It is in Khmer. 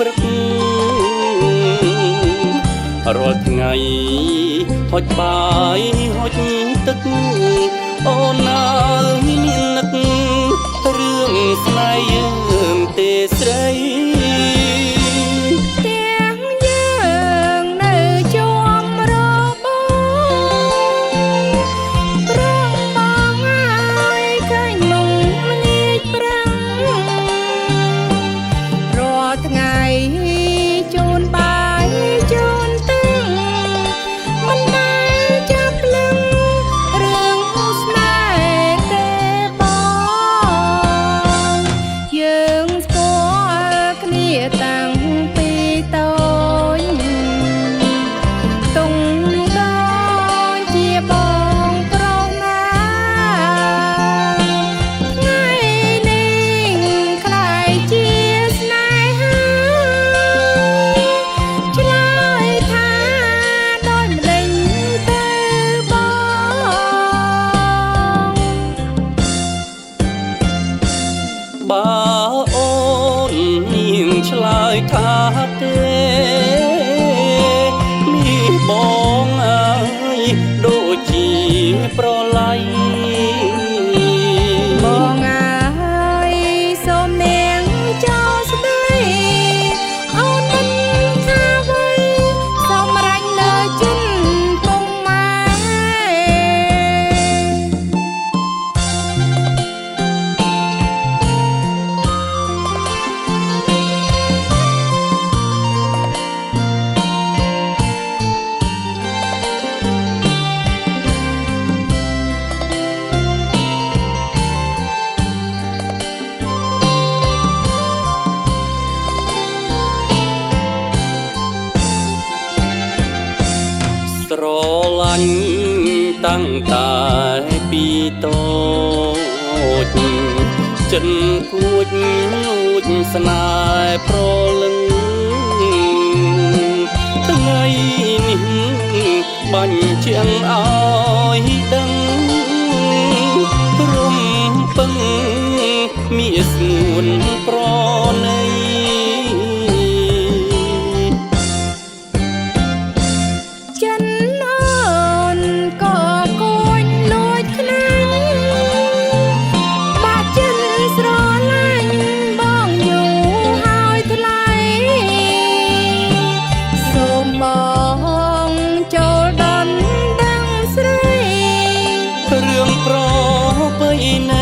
ព្រឹករាល់ថ្ងៃហុចបាយហុចទឹកអូនណាមាននឹករឿងស្នេហ៍យើងទេស្រីទាំងយើងនៅជាប់របងប្រងបងហើយឃើញមុខម្នាយប្រាំងរាល់ថ្ងៃជូនបាយជូនទឹកមិនដែលចាប់លឹងរឿងស្នេហ៍ទេបងយើងស្គាល់គ្នាតាំងពីតូចទុំដូចជាបងប្រុសណាថ្ងៃនេះខ្លាយជាស្នេហាឆ្លើយថាដូចម្ដេចទៅបងបើអូននាងឆ្លើយថាទេមានបងអើយដូចជាប្រឡ័យបងអើយសូមនាងចោលស្ដីអូនមិនថាអ្វីសូមរាញ់លើចិនពុំម៉ែស្រឡាញ់តាំងតែពីតូចចិនគួចលួចស្នេហ៍ប្រលឹងថ្ងៃនេះបាញ់ជាងឲ្យដឹងរំពឹងមានស្ងួនប្រណីចិនអូនក៏គួចលួចខ្លាំងបាក់ចិនស្រឡាញ់បងយូរហើយថ្លៃសូមបងចូលដន់ដឹងស្រីរឿងប្រពៃណី